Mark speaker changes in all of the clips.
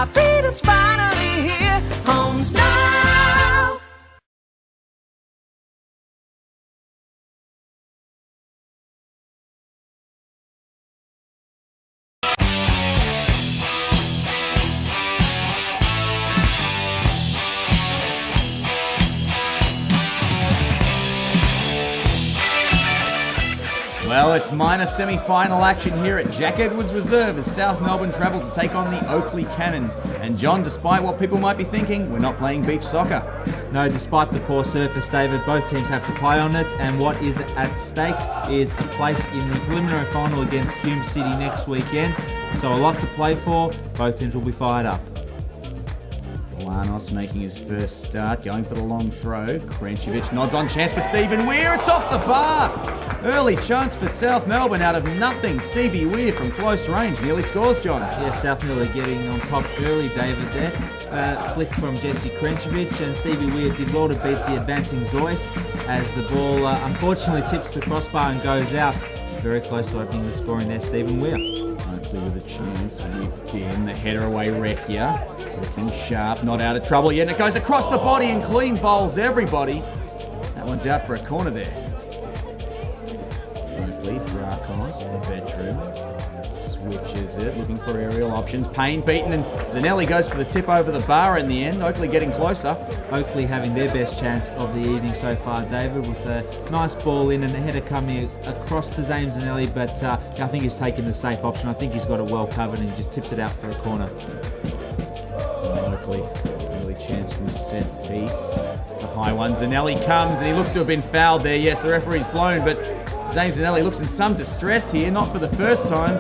Speaker 1: My freedom's finally here. Home's now.
Speaker 2: Well, it's minor semi-final action here at Jack Edwards Reserve as South Melbourne travel to take on the Oakleigh Cannons. And John, despite what people might be thinking, we're not playing beach soccer.
Speaker 3: No, despite the poor surface, David, both teams have to play on it, and what is at stake is a place in the preliminary final against Hume City next weekend. So a lot to play for. Both teams will be fired up.
Speaker 2: Lanos making his first start, going for the long throw. Krenchevich nods on chance for Stephen Weir. It's off the bar. Early chance for South Melbourne out of nothing. Stevie Weir from close range nearly scores, John.
Speaker 3: Yeah, South Melbourne getting on top early, David, there. Flick from Jesse Krenchevich, and Stevie Weir did well to beat the advancing Zeus as the ball unfortunately tips the crossbar and goes out. Very close to opening the scoring there, Stephen Weir.
Speaker 2: Oakleigh with a chance, whipped in, the header away Recchia. Looking sharp, not out of trouble yet, and it goes across the body and clean bowls everybody. That one's out for a corner there. Oakleigh, Drakos, the veteran, switches it, looking for aerial options. Payne beaten, and Zanelli goes for the tip over the bar in the end. Oakleigh getting closer.
Speaker 3: Oakleigh having their best chance of the evening so far, David, with a nice ball in and the header coming across to James Zanelli, but I think he's taken the safe option. I think he's got it well covered and he just tips it out for a corner.
Speaker 2: Oakleigh, early chance from set piece. It's a high one. Zanelli comes and he looks to have been fouled there. Yes, the referee's blown, but James Zanelli looks in some distress here, not for the first time.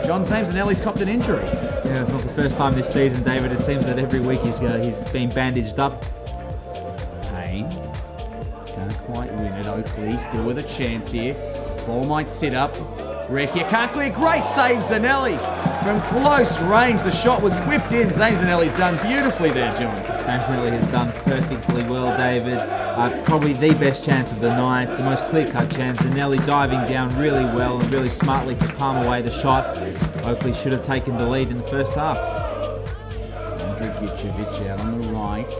Speaker 2: John, James Zanelli's copped an injury.
Speaker 3: Yeah, it's not the first time this season, David. It seems that every week he's been bandaged up.
Speaker 2: Payne can't quite win it. Oakleigh still with a chance here. Ball might sit up. Recchia can't clear. Great save, Zanelli. From close range, the shot was whipped in. James Zanelli's done beautifully there, John.
Speaker 3: James Zanelli has done perfectly well, David. Probably the best chance of the night, the most clear-cut chance. Zanelli diving down really well and really smartly to palm away the shot. Oakleigh should have taken the lead in the first half.
Speaker 2: Dragicevic out on the right.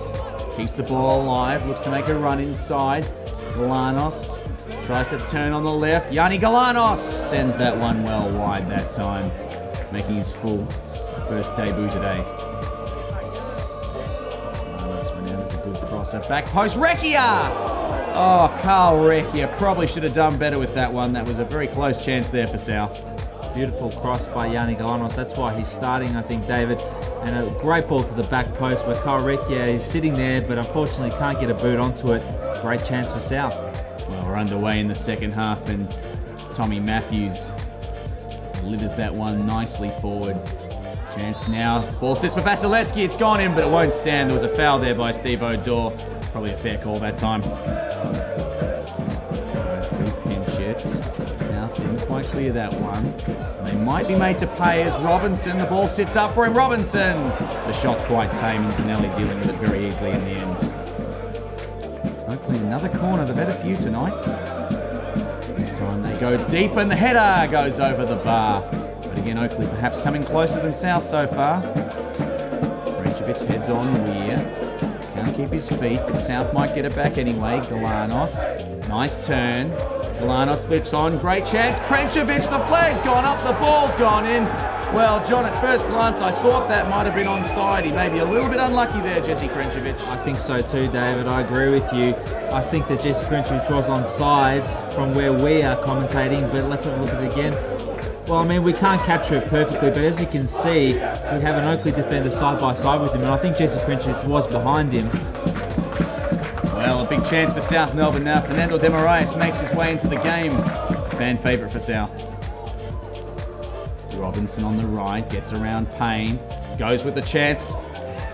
Speaker 2: Keeps the ball alive. Looks to make a run inside. Galanos tries to turn on the left. Yanni Galanos sends that one well wide that time, making his first debut today. Galanos renowned as a good crosser. Back post, Recchia! Oh, Carl Recchia probably should have done better with that one. That was a very close chance there for South.
Speaker 3: Beautiful cross by Yanni Galanos. That's why he's starting, I think, David. And a great ball to the back post where Carl Recchia is sitting there, but unfortunately can't get a boot onto it. Great chance for South.
Speaker 2: Well, we're underway in the second half, and Tommy Matthews delivers that one nicely forward. Chance now. Ball sits for Vasilevsky. It's gone in, but it won't stand. There was a foul there by Steve O'Dore. Probably a fair call that time. Pinch it. South didn't quite clear that one. They might be made to pay as Robinson. The ball sits up for him. Robinson. The shot quite tame, and Zanelli dealing with it very easily in the end. Oakleigh another corner. They've had a few tonight. This time they go deep and the header goes over the bar. But again, Oakleigh perhaps coming closer than South so far. Krenchevich heads on Weir. Can't keep his feet, but South might get it back anyway. Galanos. Nice turn. Galanos flips on. Great chance. Krenchevich, the flag's gone up. The ball's gone in. Well, John, at first glance, I thought that might have been onside. He may be a little bit unlucky there, Jesse Krenchevich.
Speaker 3: I think so too, David. I agree with you. I think that Jesse Krenchevich was onside from where we are commentating, but let's have a look at it again. Well, I mean, we can't capture it perfectly, but as you can see, we have an Oakleigh defender side by side with him, and I think Jesse Krenchevich was behind him.
Speaker 2: Well, a big chance for South Melbourne now. Fernando de Moraes makes his way into the game. Fan favourite for South. Robinson on the right, gets around Payne, goes with the chance.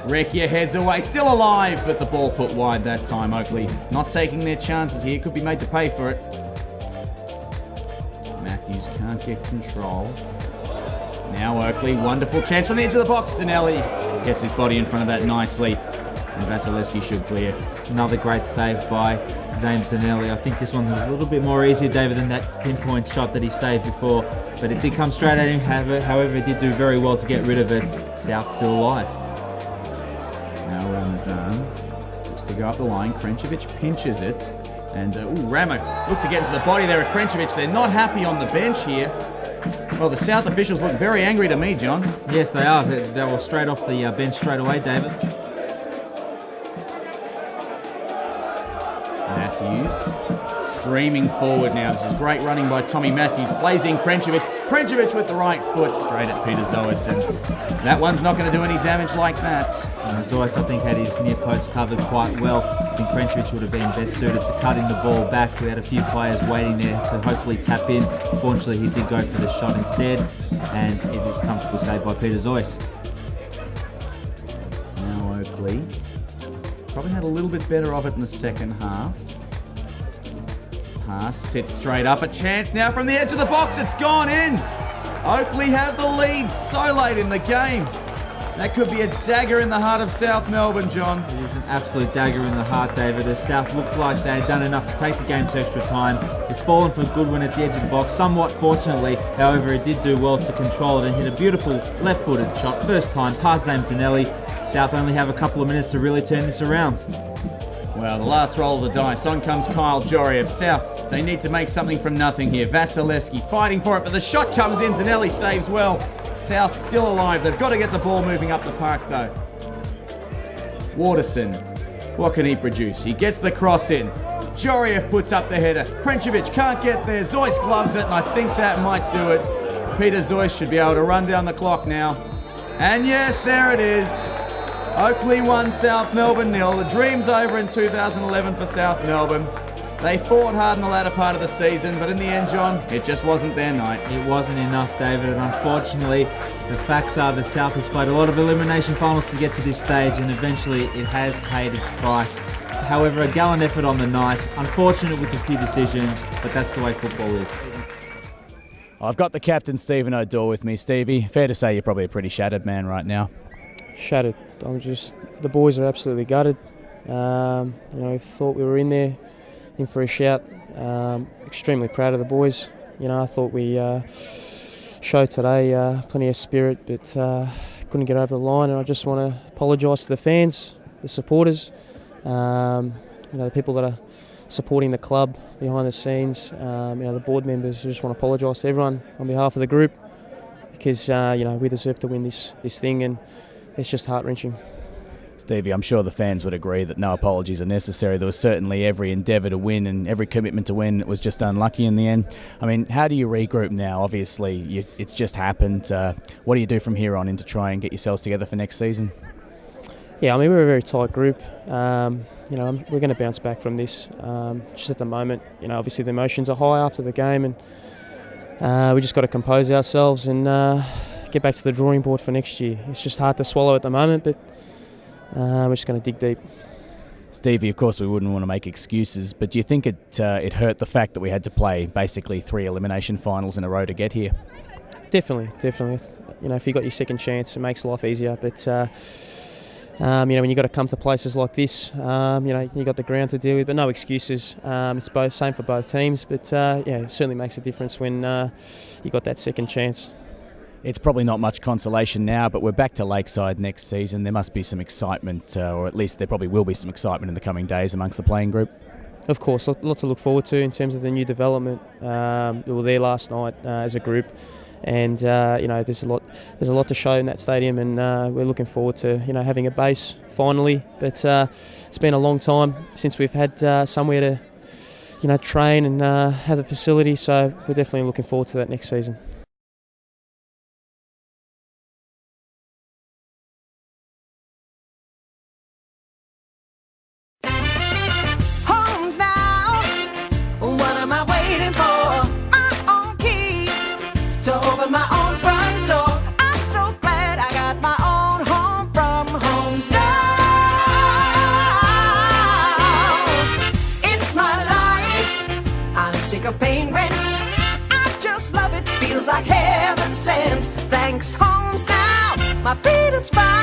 Speaker 2: Recchia heads away, still alive, but the ball put wide that time. Oakleigh not taking their chances here, could be made to pay for it. Matthews can't get control. Now Oakleigh, wonderful chance from the edge of the box. Zanelli gets his body in front of that nicely, and Vasilevsky should clear.
Speaker 3: Another great save by James Zanelli. I think this one was a little bit more easier, David, than that pinpoint shot that he saved before, but it did come straight at him. However, he did do very well to get rid of it. South still alive.
Speaker 2: Farzan looks to go up the line. Krenčević pinches it. And, Ramo look to get into the body there of Krenčević. They're not happy on the bench here. Well, the South officials look very angry to me, John.
Speaker 3: Yes, they are. They were straight off the bench straight away, David.
Speaker 2: Matthews streaming forward now. This is great running by Tommy Matthews. Plays in Krenčević. Krenčević with the right foot straight at Peter Zois. And that one's not going to do any damage like that.
Speaker 3: Zois, I think, had his near post covered quite well. I think Krenčević would have been best suited to cutting the ball back. We had a few players waiting there to hopefully tap in. Fortunately, he did go for the shot instead. And it was comfortable save by Peter Zois.
Speaker 2: Now Oakleigh. Probably had a little bit better of it in the second half. Pass sits straight up. A chance now from the edge of the box. It's gone in. Oakleigh have the lead so late in the game. That could be a dagger in the heart of South Melbourne, John.
Speaker 3: It is an absolute dagger in the heart, David. The South looked like they had done enough to take the game to extra time. It's fallen for Goodwin at the edge of the box. Somewhat fortunately, however, it did do well to control it and hit a beautiful left-footed shot. First time, past Zamzanelli. South only have a couple of minutes to really turn this around.
Speaker 2: Well, the last roll of the dice. On comes Kyle Joriev. South, they need to make something from nothing here. Vasilevsky fighting for it, but the shot comes in. Zanelli saves well. South still alive. They've got to get the ball moving up the park, though. Waterson, what can he produce? He gets the cross in. Joriev puts up the header. Krenčević can't get there. Zois gloves it, and I think that might do it. Peter Zois should be able to run down the clock now. And yes, there it is. Oakleigh 1, South Melbourne 0. The dream's over in 2011 for South Melbourne. They fought hard in the latter part of the season, but in the end, John, it just wasn't their night.
Speaker 3: It wasn't enough, David, and unfortunately, the facts are the South has played a lot of elimination finals to get to this stage, and eventually it has paid its price. However, a gallant effort on the night. Unfortunate with a few decisions, but that's the way football is.
Speaker 2: I've got the captain, Stephen O'Dore, with me. Stevie, fair to say you're probably a pretty shattered man right now.
Speaker 4: Shattered. The boys are absolutely gutted. We thought we were in for a shout. Extremely proud of the boys. I thought we showed today plenty of spirit, but couldn't get over the line. And I just want to apologise to the fans, the supporters, the people that are supporting the club behind the scenes. The board members. I just want to apologise to everyone on behalf of the group because we deserve to win this thing, and it's just heart-wrenching.
Speaker 2: Stevie, I'm sure the fans would agree that no apologies are necessary. There was certainly every endeavour to win and every commitment to win. It was just unlucky in the end. I mean, how do you regroup now? Obviously, it's just happened. What do you do from here on in to try and get yourselves together for next season?
Speaker 4: Yeah, we're a very tight group. We're going to bounce back from this. Just at the moment, obviously the emotions are high after the game, and we just got to compose ourselves and get back to the drawing board for next year. It's just hard to swallow at the moment, but we're just going to dig deep.
Speaker 2: Stevie, of course we wouldn't want to make excuses, but do you think it hurt the fact that we had to play basically 3 elimination finals in a row to get here?
Speaker 4: Definitely. If you got your second chance, it makes life easier. But when you got to come to places like this, you got the ground to deal with, but no excuses. It's same for both teams, but it certainly makes a difference when you got that second chance.
Speaker 2: It's probably not much consolation now, but we're back to Lakeside next season. There must be some excitement, or at least there probably will be some excitement in the coming days amongst the playing group.
Speaker 4: Of course, a lot to look forward to in terms of the new development. We were there last night as a group, and there's a lot to show in that stadium, and we're looking forward to having a base finally. But it's been a long time since we've had somewhere to train and have a facility, so we're definitely looking forward to that next season.
Speaker 1: My own front door. I'm so glad I got my own home from Homestyle. It's my life. I'm sick of paying rent. I just love it. Feels like heaven sent. Thanks Homestyle. My freedom's fine.